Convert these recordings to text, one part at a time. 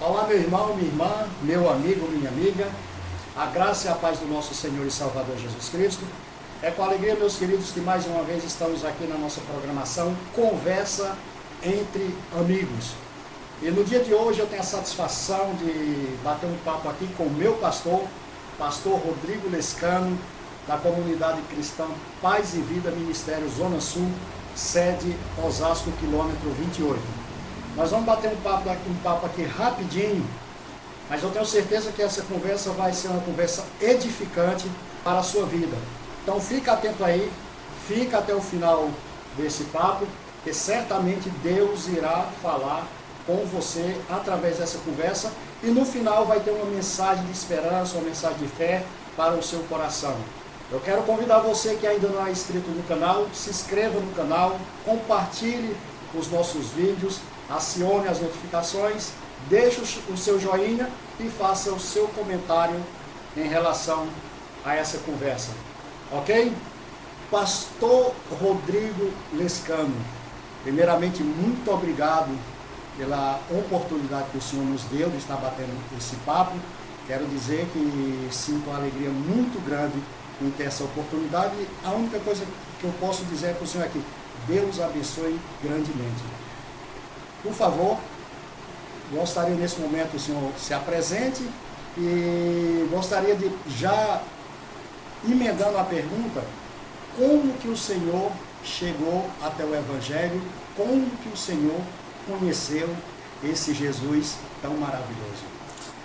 Olá, meu irmão, minha irmã, meu amigo, minha amiga, a graça e a paz do nosso Senhor e Salvador Jesus Cristo. É com alegria, meus queridos, que mais uma vez estamos aqui na nossa programação Conversa entre Amigos. E no dia de hoje eu tenho a satisfação de bater um papo aqui com o meu pastor Rodrigo Lescano, da comunidade cristã Paz e Vida Ministério Zona Sul, sede Osasco, quilômetro 28. Nós vamos bater um papo aqui rapidinho, mas eu tenho certeza que essa conversa vai ser uma conversa edificante para a sua vida. Então fica atento aí, fica até o final desse papo, que certamente Deus irá falar com você através dessa conversa e no final vai ter uma mensagem de esperança, uma mensagem de fé para o seu coração. Eu quero convidar você que ainda não é inscrito no canal, se inscreva no canal, compartilhe os nossos vídeos, acione as notificações, deixe o seu joinha e faça o seu comentário em relação a essa conversa, ok? Pastor Rodrigo Lescano, primeiramente muito obrigado pela oportunidade que o Senhor nos deu de estar batendo esse papo. Quero dizer que sinto uma alegria muito grande em ter essa oportunidade. A única coisa que eu posso dizer para o Senhor é que Deus abençoe grandemente. Por favor, gostaria nesse momento que o Senhor se apresente e gostaria de já emendando a pergunta, como que o Senhor chegou até o Evangelho, como que o Senhor conheceu esse Jesus tão maravilhoso?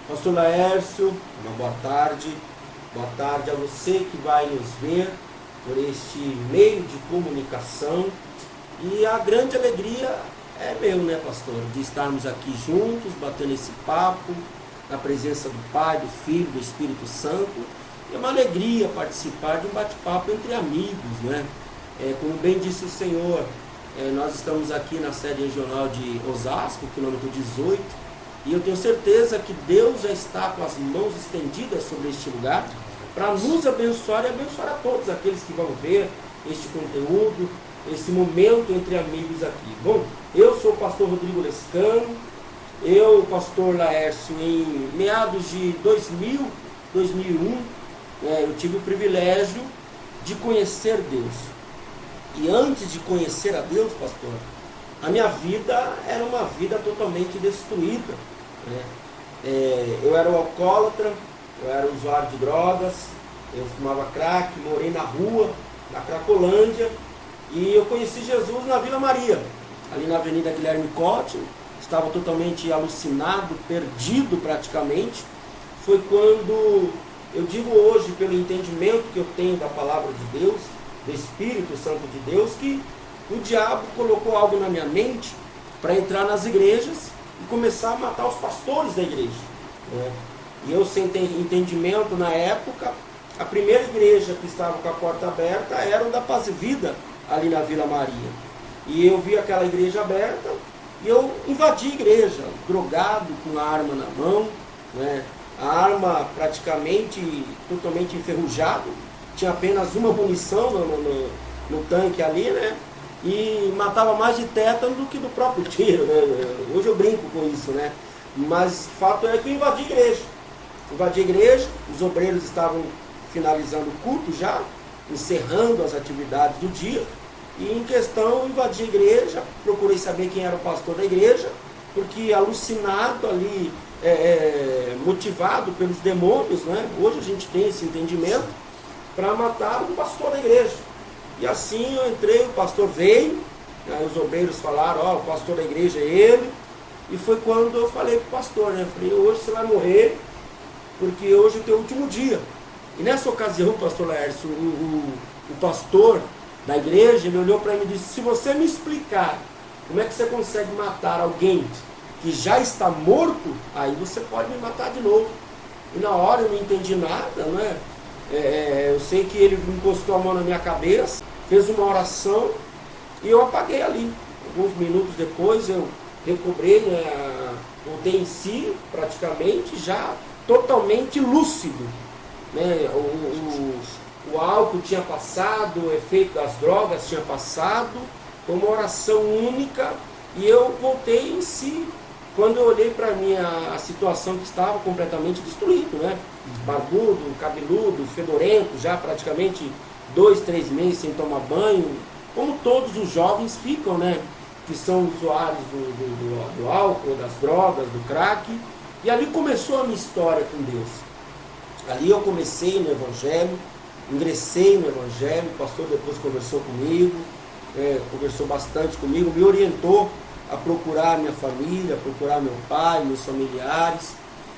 Pastor Laércio, uma boa tarde a você que vai nos ver por este meio de comunicação e a grande alegria é meu, né, pastor, de estarmos aqui juntos, batendo esse papo, na presença do Pai, do Filho, do Espírito Santo. É uma alegria participar de um bate-papo entre amigos, né? Como bem disse o Senhor, nós estamos aqui na sede regional de Osasco, quilômetro 18, e eu tenho certeza que Deus já está com as mãos estendidas sobre este lugar para nos abençoar e abençoar a todos aqueles que vão ver este conteúdo, esse momento entre amigos aqui. Bom, eu sou o pastor Rodrigo Lescano, eu, pastor Laércio, em meados de 2000, 2001, eu tive o privilégio de conhecer Deus. E antes de conhecer a Deus, pastor, a minha vida era uma vida totalmente destruída, né? Eu era um alcoólatra, eu era usuário de drogas, eu fumava crack, morei na rua, na Cracolândia, e eu conheci Jesus na Vila Maria, ali na Avenida Guilherme Cote. Estava totalmente alucinado, perdido praticamente. Foi quando, eu digo hoje, pelo entendimento que eu tenho da palavra de Deus, do Espírito Santo de Deus, que o diabo colocou algo na minha mente para entrar nas igrejas e começar a matar os pastores da igreja, né? E eu, sem entendimento na época, a primeira igreja que estava com a porta aberta era o da Paz e Vida, ali na Vila Maria. E eu vi aquela igreja aberta e eu invadi a igreja, drogado, com a arma na mão, né? A arma praticamente totalmente enferrujada, tinha apenas uma munição no tanque ali, né? E matava mais de tétano do que do próprio tiro, né? Hoje eu brinco com isso, né? Mas o fato é que eu invadi a igreja. Invadi a igreja, os obreiros estavam finalizando o culto já, encerrando as atividades do dia. E em questão, invadi a igreja, procurei saber quem era o pastor da igreja, porque alucinado ali, motivado pelos demônios, né? Hoje a gente tem esse entendimento, para matar um pastor da igreja. E assim eu entrei, o pastor veio, né? Os obreiros falaram, o pastor da igreja é ele. E foi quando eu falei para o pastor, né? Eu falei, hoje você vai morrer, porque hoje é o teu último dia. E nessa ocasião, pastor Laércio, o pastor da igreja, ele olhou para mim e disse, se você me explicar como é que você consegue matar alguém que já está morto, aí você pode me matar de novo. E na hora eu não entendi nada, né? Eu sei que ele encostou a mão na minha cabeça, fez uma oração e eu apaguei ali. Alguns minutos depois eu recobrei, né, voltei em si, praticamente, já totalmente lúcido. Né? O álcool tinha passado, o efeito das drogas tinha passado, foi uma oração única e eu voltei em si. Quando eu olhei para mim a situação que estava completamente destruído, né? Barbudo, cabeludo, fedorento, já praticamente 2, 3 meses sem tomar banho, como todos os jovens ficam, né? Que são usuários do álcool, das drogas, do crack. E ali começou a minha história com Deus. Ali eu comecei no Evangelho, ingressei no Evangelho, o pastor depois conversou comigo, conversou bastante comigo, me orientou a procurar minha família, procurar meu pai, meus familiares.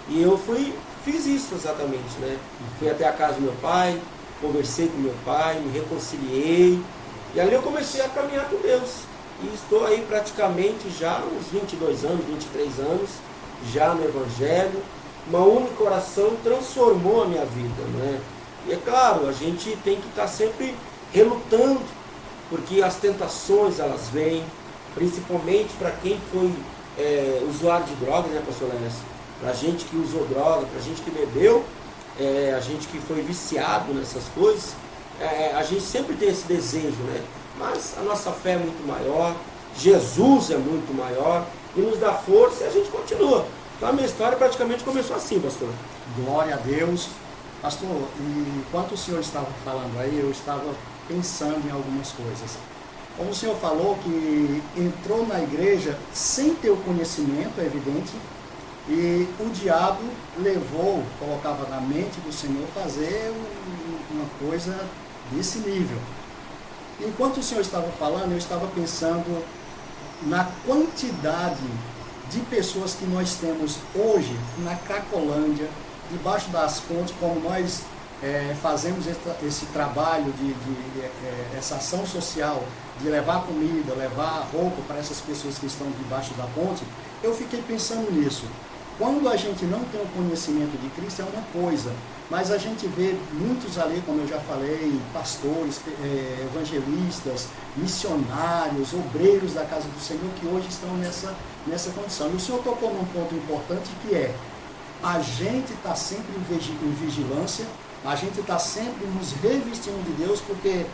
E eu fiz isso exatamente, né? Fui até a casa do meu pai, conversei com meu pai, me reconciliei. E ali eu comecei a caminhar com Deus. E estou aí praticamente já uns 22 anos, 23 anos, já no Evangelho. Uma única oração transformou a minha vida, né? E é claro, a gente tem que estar sempre relutando, porque as tentações elas vêm, principalmente para quem foi usuário de droga, né, pastor Léo? Para a gente que usou droga, para a gente que bebeu, a gente que foi viciado nessas coisas, a gente sempre tem esse desejo, né? Mas a nossa fé é muito maior, Jesus é muito maior e nos dá força e a gente continua. Então a minha história praticamente começou assim, pastor. Glória a Deus. Pastor, enquanto o senhor estava falando aí, eu estava pensando em algumas coisas. Como o senhor falou que entrou na igreja sem ter o conhecimento, é evidente, e o diabo levou, colocava na mente do Senhor fazer uma coisa desse nível. Enquanto o senhor estava falando, eu estava pensando na quantidade de pessoas que nós temos hoje na Cracolândia, debaixo das pontes, como nós fazemos esse trabalho, essa ação social, de levar comida, levar roupa para essas pessoas que estão debaixo da ponte. Eu fiquei pensando nisso. Quando a gente não tem o conhecimento de Cristo é uma coisa, mas a gente vê muitos ali, como eu já falei, pastores, evangelistas, missionários, obreiros da casa do Senhor, que hoje estão nessa condição. E o Senhor tocou num ponto importante, que é a gente está sempre em vigilância, a gente está sempre nos revestindo de Deus, porque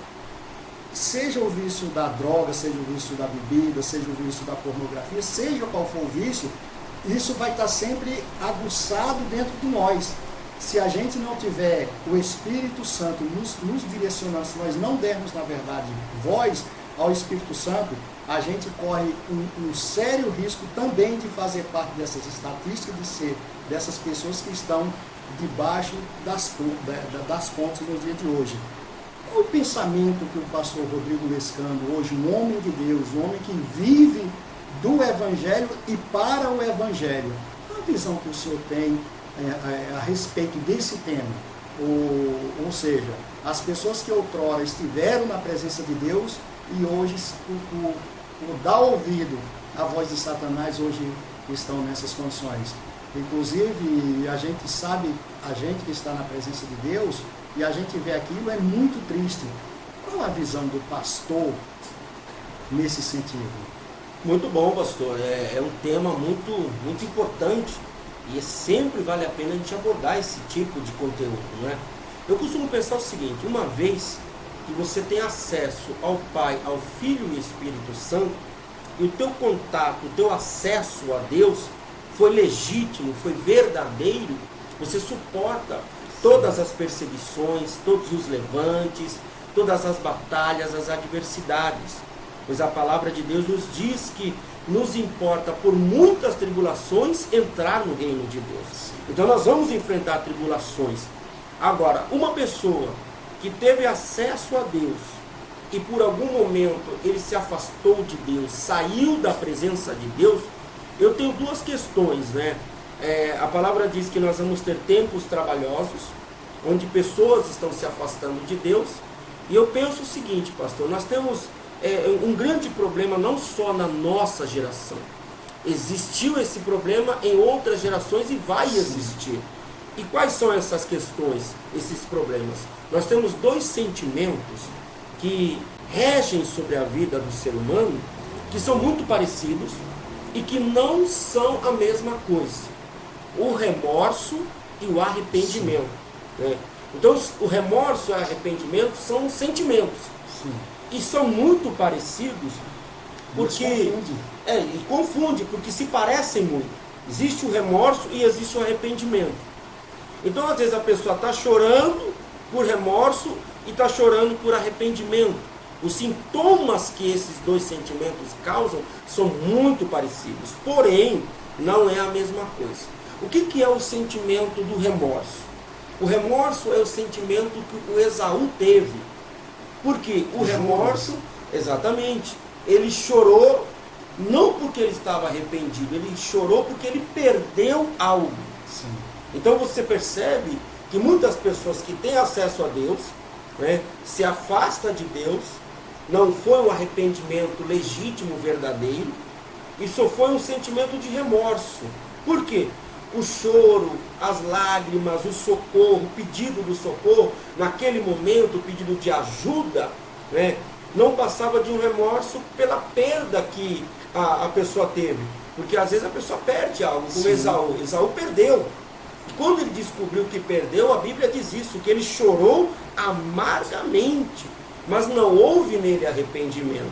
seja o vício da droga, seja o vício da bebida, seja o vício da pornografia, seja qual for o vício, isso vai estar sempre aguçado dentro de nós. Se a gente não tiver o Espírito Santo nos direcionando, se nós não dermos, na verdade, voz ao Espírito Santo, a gente corre um sério risco também de fazer parte dessas estatísticas, de ser dessas pessoas que estão debaixo das pontes no dia de hoje. Qual o pensamento que o pastor Rodrigo Lescano, hoje um homem de Deus, um homem que vive do Evangelho e para o Evangelho, qual a visão que o senhor tem a respeito desse tema? Ou seja, as pessoas que outrora estiveram na presença de Deus e hoje, por dar ouvido à voz de Satanás, hoje estão nessas condições. Inclusive, a gente sabe, a gente que está na presença de Deus, e a gente vê aquilo, é muito triste. Qual a visão do pastor nesse sentido? Muito bom, pastor. É um tema muito, muito importante e sempre vale a pena a gente abordar esse tipo de conteúdo, né? Eu costumo pensar o seguinte: uma vez que você tem acesso ao Pai, ao Filho e ao Espírito Santo, e o teu contato, o teu acesso a Deus foi legítimo, foi verdadeiro, você suporta todas as perseguições, todos os levantes, todas as batalhas, as adversidades. Pois a palavra de Deus nos diz que nos importa por muitas tribulações entrar no reino de Deus. Então nós vamos enfrentar tribulações. Agora, uma pessoa que teve acesso a Deus e por algum momento ele se afastou de Deus, saiu da presença de Deus, eu tenho duas questões, né? A palavra diz que nós vamos ter tempos trabalhosos, onde pessoas estão se afastando de Deus. E eu penso o seguinte, pastor, nós temos um grande problema não só na nossa geração. Existiu esse problema em outras gerações e vai existir. E quais são essas questões, esses problemas? Nós temos dois sentimentos que regem sobre a vida do ser humano, que são muito parecidos e que não são a mesma coisa: o remorso e o arrependimento, né? Então o remorso e o arrependimento são sentimentos. Sim. E são muito parecidos, porque confunde. Confunde, porque se parecem muito. Existe o remorso e existe o arrependimento. Então às vezes a pessoa está chorando por remorso e está chorando por arrependimento. Os sintomas que esses dois sentimentos causam são muito parecidos, porém não é a mesma coisa. O que é o sentimento do remorso? O remorso é o sentimento que o Esaú teve. Porque o remorso, exatamente, ele chorou não porque ele estava arrependido, ele chorou porque ele perdeu algo. Sim. Então você percebe que muitas pessoas que têm acesso a Deus, né, se afastam de Deus, não foi um arrependimento legítimo, verdadeiro, e só foi um sentimento de remorso. Por quê? O choro, as lágrimas, o socorro, o pedido do socorro, naquele momento, o pedido de ajuda, né, não passava de um remorso pela perda que a pessoa teve. Porque às vezes a pessoa perde algo, como Esaú. Esaú perdeu. E quando ele descobriu que perdeu, a Bíblia diz isso, que ele chorou amargamente, mas não houve nele arrependimento.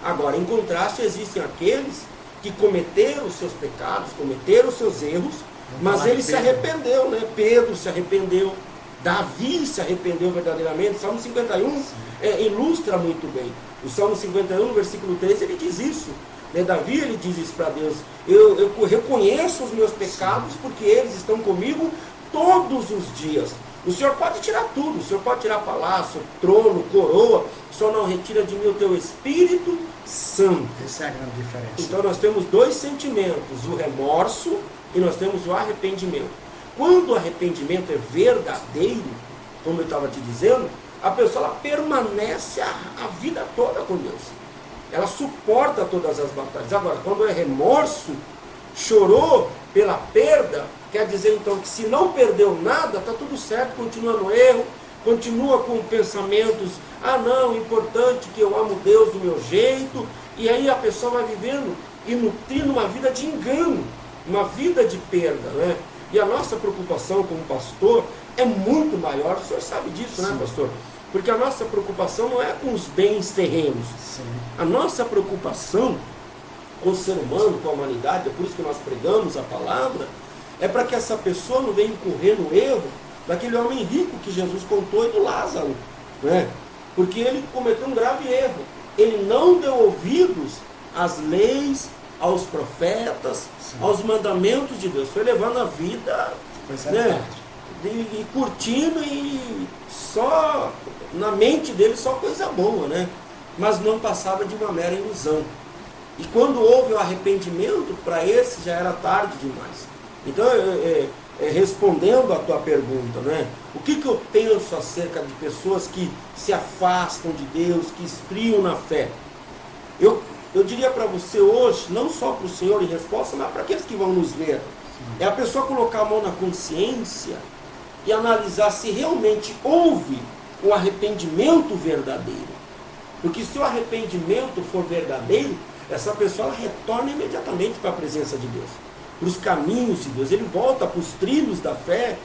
Agora, em contraste, existem aqueles que cometeram os seus pecados, cometeram os seus erros, mas ele se arrependeu, né? Pedro se arrependeu, Davi se arrependeu verdadeiramente. O Salmo 51 ilustra muito bem. O Salmo 51, versículo 3, ele diz isso, né? Davi, ele diz isso para Deus: eu reconheço os meus pecados, porque eles estão comigo todos os dias. O Senhor pode tirar tudo, o Senhor pode tirar palácio, trono, coroa, só não retira de mim o teu Espírito Santo. Essa é a grande diferença. Então nós temos dois sentimentos: o remorso e nós temos o arrependimento. Quando o arrependimento é verdadeiro, como eu estava te dizendo, a pessoa ela permanece a vida toda com Deus. Ela suporta todas as batalhas. Agora, quando é remorso, chorou pela perda, quer dizer então que se não perdeu nada, está tudo certo, continua no erro, continua com pensamentos: ah não, importante que eu amo Deus do meu jeito, e aí a pessoa vai vivendo e nutrindo uma vida de engano, uma vida de perda, né? E a nossa preocupação como pastor é muito maior, o senhor sabe disso, né, pastor? Porque a nossa preocupação não é com os bens terrenos. Sim. A nossa preocupação com o ser humano, com a humanidade, é por isso que nós pregamos a palavra, é para que essa pessoa não venha incorrer no erro daquele homem rico que Jesus contou e do Lázaro, né? Porque ele cometeu um grave erro. Ele não deu ouvidos às leis, aos profetas, sim, aos mandamentos de Deus. Foi levando a vida, né, e curtindo, e só na mente dele só coisa boa, né? Mas não passava de uma mera ilusão. E quando houve o arrependimento, para esse já era tarde demais. Então, respondendo à tua pergunta, né, o que eu penso acerca de pessoas que se afastam de Deus, que esfriam na fé? Eu diria para você hoje, não só para o Senhor em resposta, mas para aqueles que vão nos ver, é a pessoa colocar a mão na consciência e analisar se realmente houve um arrependimento verdadeiro. Porque se o arrependimento for verdadeiro, essa pessoa ela retorna imediatamente para a presença de Deus, para os caminhos de Deus. Ele volta para os trilhos da fé,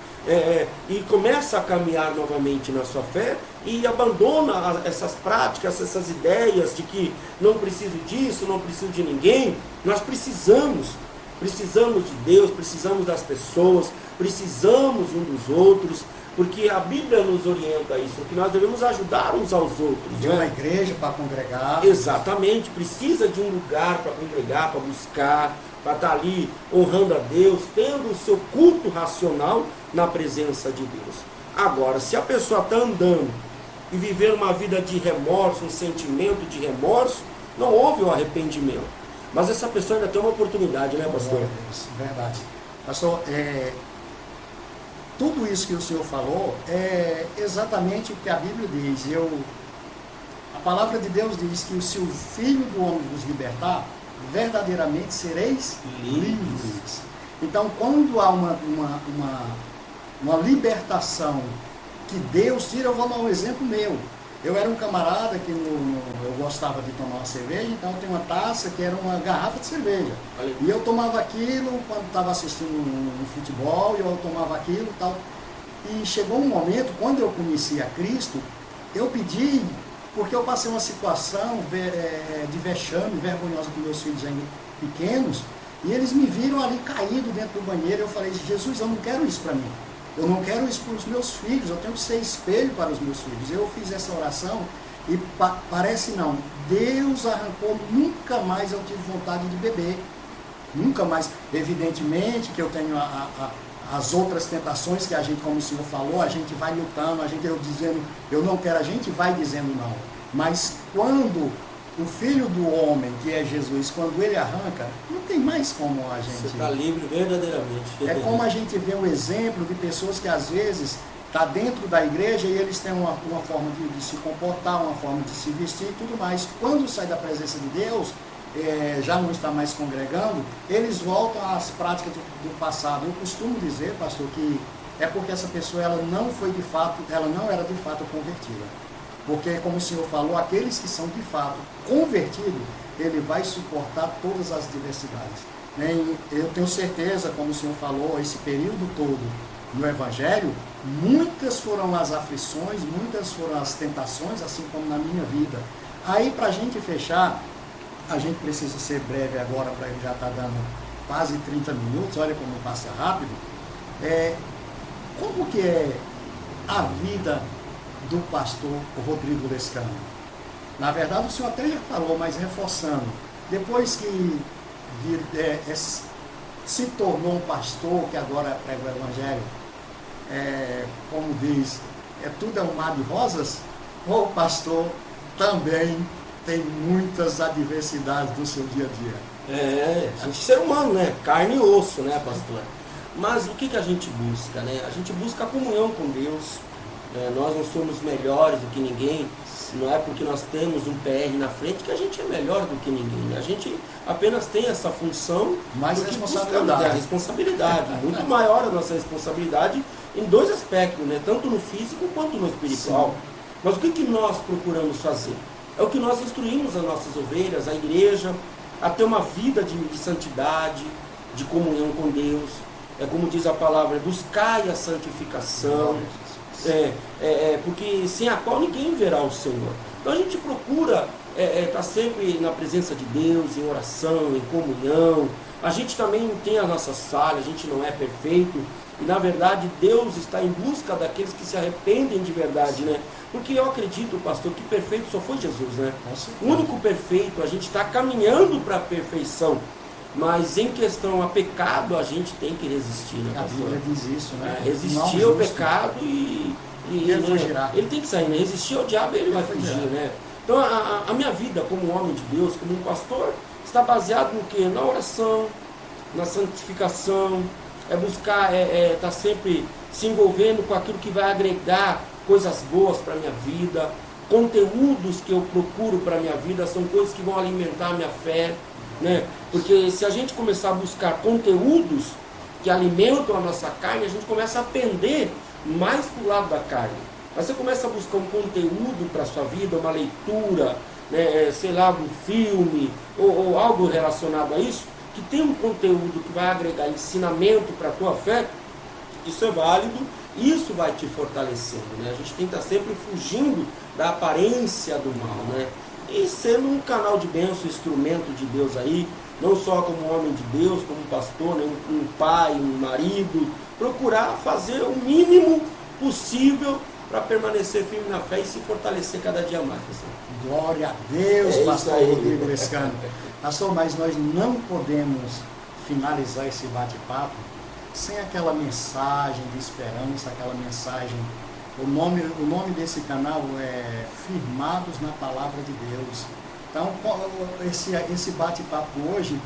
e começa a caminhar novamente na sua fé, e abandona essas práticas, essas ideias de que não preciso disso, não preciso de ninguém. Nós precisamos de Deus, precisamos das pessoas, precisamos um dos outros, porque a Bíblia nos orienta a isso, que nós devemos ajudar uns aos outros. De uma igreja para congregar. Exatamente, precisa de um lugar para congregar, para buscar, para estar ali honrando a Deus, tendo o seu culto racional na presença de Deus. Agora, se a pessoa está andando e viver uma vida de remorso, um sentimento de remorso, não houve o arrependimento. Mas essa pessoa ainda tem uma oportunidade, né, pastor? Verdade. Pastor, tudo isso que o senhor falou é exatamente o que a Bíblia diz. A palavra de Deus diz que se o Filho do Homem vos libertar, verdadeiramente sereis livres. Então, quando há uma libertação que Deus tira. Eu vou dar um exemplo meu. Eu era um camarada que eu gostava de tomar uma cerveja, então eu tinha uma taça que era uma garrafa de cerveja. E eu tomava aquilo quando estava assistindo um futebol, eu tomava aquilo e tal. E chegou um momento, quando eu conheci a Cristo, eu pedi, porque eu passei uma situação de vexame, vergonhosa com meus filhos ainda pequenos, e eles me viram ali caído dentro do banheiro. Eu falei: Jesus, eu não quero isso para mim. Eu não quero isso para os meus filhos, eu tenho que ser espelho para os meus filhos. Eu fiz essa oração e parece não, Deus arrancou, nunca mais eu tive vontade de beber. Nunca mais. Evidentemente que eu tenho as outras tentações que a gente, como o senhor falou, a gente vai lutando, eu dizendo, eu não quero, a gente vai dizendo não. Mas quando o Filho do Homem, que é Jesus, quando ele arranca, não tem mais como a gente... Você está livre verdadeiramente. É como a gente vê um exemplo de pessoas que às vezes está dentro da igreja e eles têm uma forma de se comportar, uma forma de se vestir e tudo mais. Quando sai da presença de Deus, já não está mais congregando, eles voltam às práticas do passado. Eu costumo dizer, pastor, que é porque essa pessoa ela não era de fato convertida. Porque, como o senhor falou, aqueles que são de fato convertidos, ele vai suportar todas as diversidades. Eu tenho certeza, como o senhor falou, esse período todo no Evangelho, muitas foram as aflições, muitas foram as tentações, assim como na minha vida. Aí, para a gente fechar, a gente precisa ser breve agora, para já estar dando quase 30 minutos, olha como passa rápido. Como que é a vida do pastor Rodrigo Lescano? Na verdade, o senhor até já falou, mas reforçando, depois que se tornou um pastor, que agora prega o Evangelho, como diz, tudo é um mar de rosas, ou o pastor também tem muitas adversidades do seu dia a dia? A gente é ser humano, né? Carne e osso, né, pastor? Mas o que a gente busca, né? A gente busca a comunhão com Deus. Nós não somos melhores do que ninguém, não é porque nós temos um PR na frente que a gente é melhor do que ninguém. A gente apenas tem essa função, mais responsabilidade, muito maior a nossa responsabilidade em dois aspectos, né? Tanto no físico quanto no espiritual. Sim. Mas o que nós procuramos fazer? É o que nós instruímos as nossas ovelhas, a igreja, a ter uma vida de santidade, de comunhão com Deus. É como diz a palavra, buscai a santificação. Porque sem a qual ninguém verá o Senhor. Então a gente procura estar sempre na presença de Deus, em oração, em comunhão. A gente também tem as nossas falhas, a gente não é perfeito. E na verdade Deus está em busca daqueles que se arrependem de verdade, né? Porque eu acredito, pastor, que perfeito só foi Jesus, né? O único perfeito, a gente está caminhando para a perfeição. Mas em questão a pecado, a gente tem que resistir, né, pastor? A Bíblia diz isso, né? Resistir ao pecado e ele fugirá. Ele tem que sair, né? Resistir ao diabo, ele vai fugir, né? Então a minha vida como um homem de Deus, como um pastor, está baseado no quê? Na oração, na santificação, buscar, estar sempre se envolvendo com aquilo que vai agregar coisas boas para a minha vida. Conteúdos que eu procuro para a minha vida são coisas que vão alimentar a minha fé, né? Porque se a gente começar a buscar conteúdos que alimentam a nossa carne, a gente começa a pender mais para o lado da carne. Mas você começa a buscar um conteúdo para a sua vida, uma leitura, né, sei lá, um filme ou algo relacionado a isso, que tem um conteúdo que vai agregar ensinamento para a tua fé, isso é válido, isso vai te fortalecendo, né? A gente tem que estar sempre fugindo da aparência do mal, né? E sendo um canal de bênção, instrumento de Deus aí, não só como homem de Deus, como pastor, né? um pai, um marido, procurar fazer o mínimo possível para permanecer firme na fé e se fortalecer cada dia mais, pessoal. Glória a Deus, pastor Rodrigo Lescano. Pastor, mas nós não podemos finalizar esse bate-papo sem aquela mensagem de esperança, aquela mensagem. O nome desse canal é Firmados na Palavra de Deus. Então, esse bate-papo hoje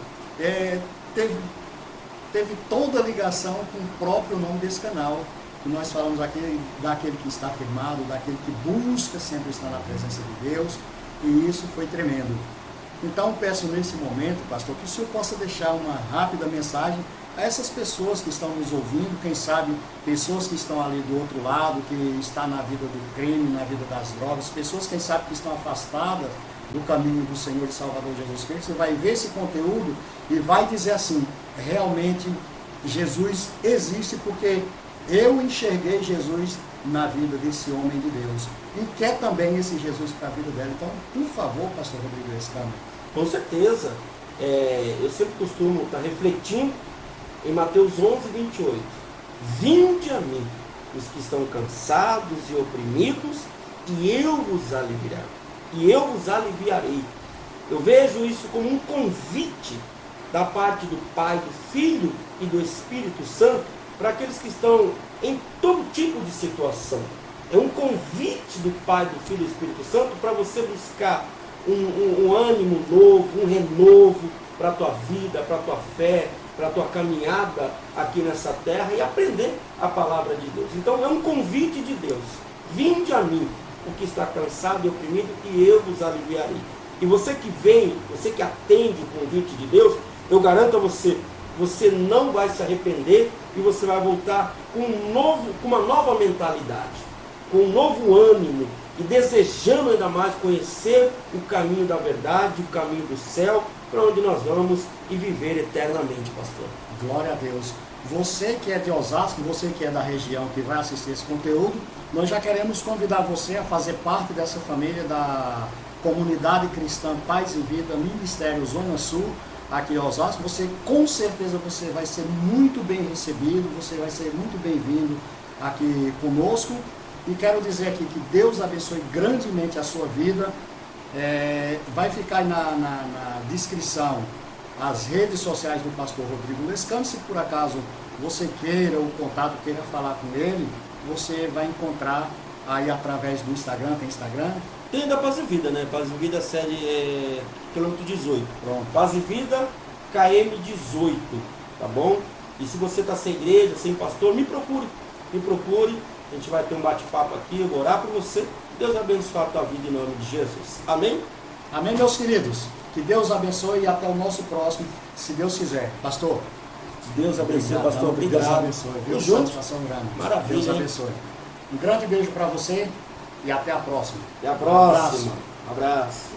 teve toda a ligação com o próprio nome desse canal. Que nós falamos aqui daquele que está firmado, daquele que busca sempre estar na presença de Deus, e isso foi tremendo. Então peço nesse momento, pastor, que o senhor possa deixar uma rápida mensagem a essas pessoas que estão nos ouvindo, quem sabe pessoas que estão ali do outro lado, que está na vida do crime, na vida das drogas, pessoas quem sabe que estão afastadas do caminho do Senhor e Salvador Jesus Cristo. Você vai ver esse conteúdo e vai dizer assim, realmente Jesus existe, porque eu enxerguei Jesus na vida desse homem de Deus e quer também esse Jesus para a vida dela. Então, por favor, pastor Rodrigo Lescano. Com certeza. Eu sempre costumo estar refletindo em Mateus 11:28. Vinde a mim, os que estão cansados e oprimidos, e eu vos aliviarei. E eu vos aliviarei. Eu vejo isso como um convite da parte do Pai, do Filho e do Espírito Santo para aqueles que estão em todo tipo de situação. É um convite do Pai, do Filho e do Espírito Santo para você buscar um ânimo novo, um renovo para a tua vida, para a tua fé, para a tua caminhada aqui nessa terra e aprender a palavra de Deus. Então é um convite de Deus. Vinde a mim, o que está cansado e oprimido, e eu vos aliviarei. E você que vem, você que atende o convite de Deus, eu garanto a você, você não vai se arrepender e você vai voltar com uma nova mentalidade, com um novo ânimo e desejando ainda mais conhecer o caminho da verdade, o caminho do céu, para onde nós vamos e viver eternamente, pastor. Glória a Deus. Você que é de Osasco, você que é da região, que vai assistir esse conteúdo, nós já queremos convidar você a fazer parte dessa família da Comunidade Cristã Paz e Vida, Ministério Zona Sul, aqui em Osasco. Você, com certeza, você vai ser muito bem recebido, você vai ser muito bem-vindo aqui conosco. E quero dizer aqui que Deus abençoe grandemente a sua vida. Vai ficar aí na descrição as redes sociais do pastor Rodrigo Lescano. Se por acaso você queira o contato, queira falar com ele, você vai encontrar aí através do Instagram. Tem Instagram? Tem da Paz e Vida, né? Paz e Vida série quilômetro 18. Pronto. Paz e Vida KM 18, tá bom? E se você está sem igreja, sem pastor, me procure. A gente vai ter um bate-papo aqui, eu vou orar por você. Deus abençoe a tua vida em nome de Jesus. Amém? Amém, meus queridos. Que Deus abençoe e até o nosso próximo, se Deus quiser. Pastor. Deus abençoe, Obrigado, pastor. Obrigado. Deus abençoe. Deus satisfação grande. Maravilha. Deus abençoe. Um grande beijo para você e até a próxima. Até a próxima. Um abraço.